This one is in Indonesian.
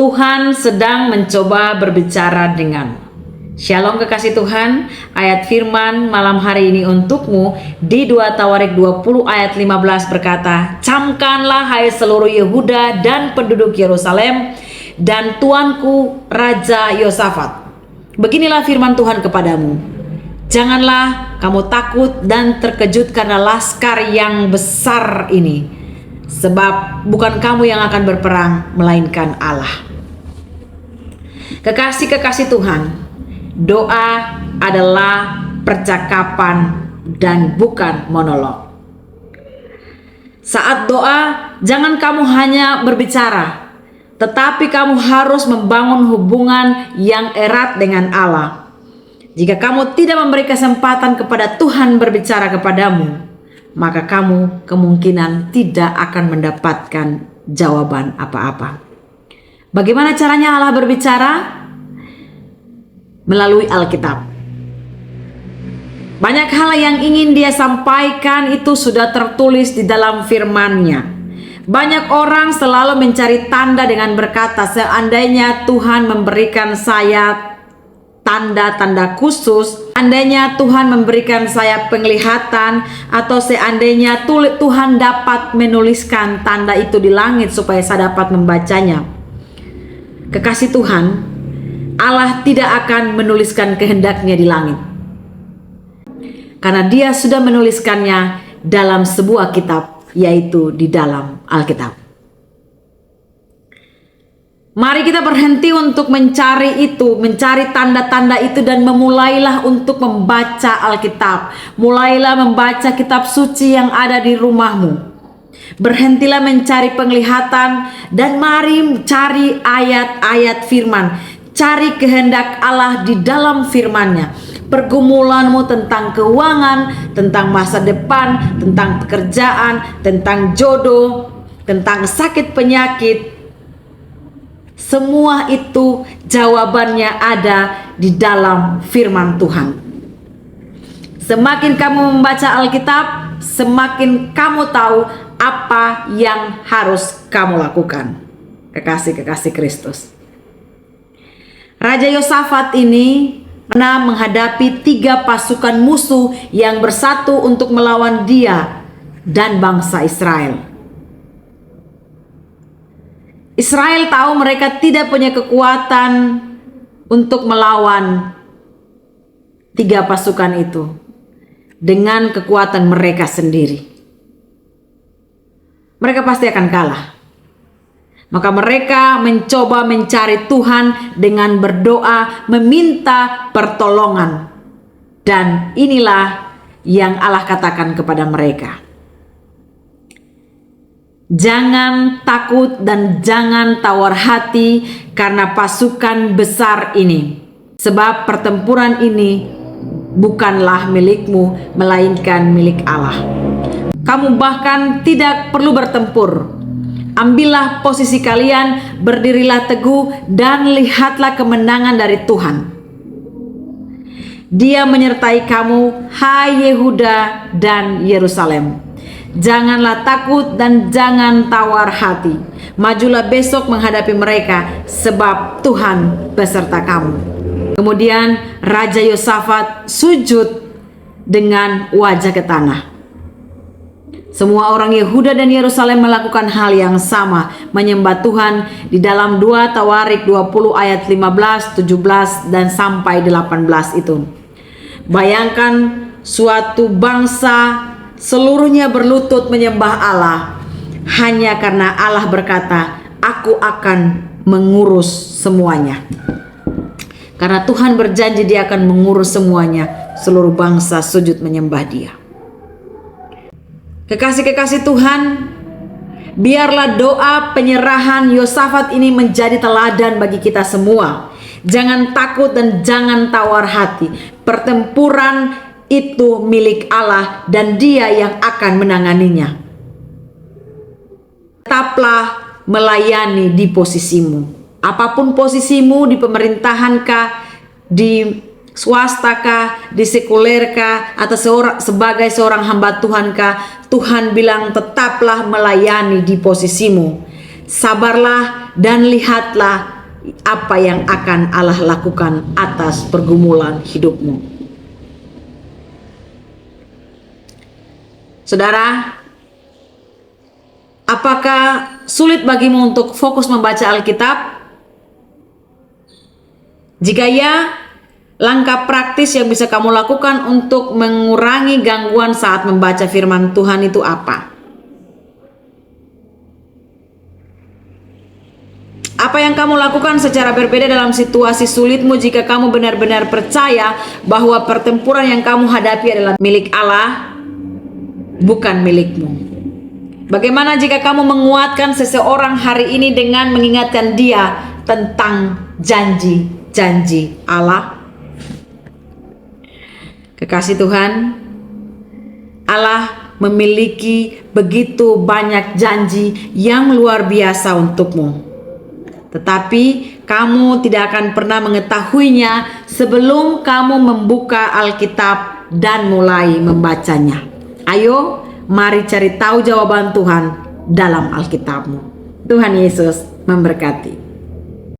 Tuhan sedang mencoba berbicara denganmu. Shalom kekasih Tuhan, ayat firman malam hari ini untukmu di 2 Tawarik 20 ayat 15 berkata, "Camkanlah hai seluruh Yehuda dan penduduk Yerusalem dan tuanku Raja Yosafat. Beginilah firman Tuhan kepadamu. Janganlah kamu takut dan terkejut karena laskar yang besar ini, sebab bukan kamu yang akan berperang, melainkan Allah." Kekasih-kekasih Tuhan, doa adalah percakapan dan bukan monolog. Saat doa, jangan kamu hanya berbicara, tetapi kamu harus membangun hubungan yang erat dengan Allah. Jika kamu tidak memberi kesempatan kepada Tuhan berbicara kepadamu, maka kamu kemungkinan tidak akan mendapatkan jawaban apa-apa. Bagaimana caranya Allah berbicara? Melalui Alkitab. Banyak hal yang ingin Dia sampaikan itu sudah tertulis di dalam firman-Nya. Banyak orang selalu mencari tanda dengan berkata, seandainya Tuhan memberikan saya tanda-tanda khusus, seandainya Tuhan memberikan saya penglihatan, atau seandainya Tuhan dapat menuliskan tanda itu di langit supaya saya dapat membacanya. Kekasih Tuhan, Allah tidak akan menuliskan kehendaknya di langit, karena Dia sudah menuliskannya dalam sebuah kitab, yaitu di dalam Alkitab. Mari kita berhenti untuk mencari itu, mencari tanda-tanda itu, dan memulailah untuk membaca Alkitab. Mulailah membaca kitab suci yang ada di rumahmu. Berhentilah mencari penglihatan dan mari cari ayat-ayat firman. Cari kehendak Allah di dalam firman-Nya. Pergumulanmu tentang keuangan, tentang masa depan, tentang pekerjaan, tentang jodoh, tentang sakit penyakit, semua itu jawabannya ada di dalam firman Tuhan. Semakin kamu membaca Alkitab, semakin kamu tahu apa yang harus kamu lakukan. Kekasih-kekasih Kristus, Raja Yosafat ini pernah menghadapi 3 pasukan musuh yang bersatu untuk melawan dia dan bangsa Israel. Israel tahu mereka tidak punya kekuatan untuk melawan 3 pasukan itu dengan kekuatan mereka sendiri. Mereka pasti akan kalah. Maka mereka mencoba mencari Tuhan dengan berdoa, meminta pertolongan. Dan inilah yang Allah katakan kepada mereka. Jangan takut dan jangan tawar hati karena pasukan besar ini. Sebab pertempuran ini bukanlah milikmu, melainkan milik Allah. Kamu bahkan tidak perlu bertempur. Ambillah posisi kalian, berdirilah teguh, dan lihatlah kemenangan dari Tuhan. Dia menyertai kamu, hai Yehuda dan Yerusalem. Janganlah takut dan jangan tawar hati. Majulah besok menghadapi mereka, sebab Tuhan beserta kamu. Kemudian Raja Yosafat sujud dengan wajah ke tanah. Semua orang Yehuda dan Yerusalem melakukan hal yang sama, menyembah Tuhan di dalam 2 Tawarik 20 ayat 15, 17 dan sampai 18 itu. Bayangkan suatu bangsa seluruhnya berlutut menyembah Allah hanya karena Allah berkata, "Aku akan mengurus semuanya." Karena Tuhan berjanji Dia akan mengurus semuanya, seluruh bangsa sujud menyembah Dia. Kekasih-kekasih Tuhan, biarlah doa penyerahan Yosafat ini menjadi teladan bagi kita semua. Jangan takut dan jangan tawar hati. Pertempuran itu milik Allah dan Dia yang akan menanganinya. Tetaplah melayani di posisimu. Apapun posisimu, di pemerintahankah, di swastakah, di sekulerkah, atau sebagai seorang hamba Tuhankah, Tuhan bilang tetaplah melayani di posisimu. Sabarlah dan lihatlah apa yang akan Allah lakukan atas pergumulan hidupmu. Saudara, apakah sulit bagimu untuk fokus membaca Alkitab? Jika ya, langkah praktis yang bisa kamu lakukan untuk mengurangi gangguan saat membaca firman Tuhan itu apa? Apa yang kamu lakukan secara berbeda dalam situasi sulitmu jika kamu benar-benar percaya bahwa pertempuran yang kamu hadapi adalah milik Allah, bukan milikmu? Bagaimana jika kamu menguatkan seseorang hari ini dengan mengingatkan dia tentang janji-janji Allah? Kekasih Tuhan, Allah memiliki begitu banyak janji yang luar biasa untukmu. Tetapi kamu tidak akan pernah mengetahuinya sebelum kamu membuka Alkitab dan mulai membacanya. Ayo, mari cari tahu jawaban Tuhan dalam Alkitabmu. Tuhan Yesus memberkati.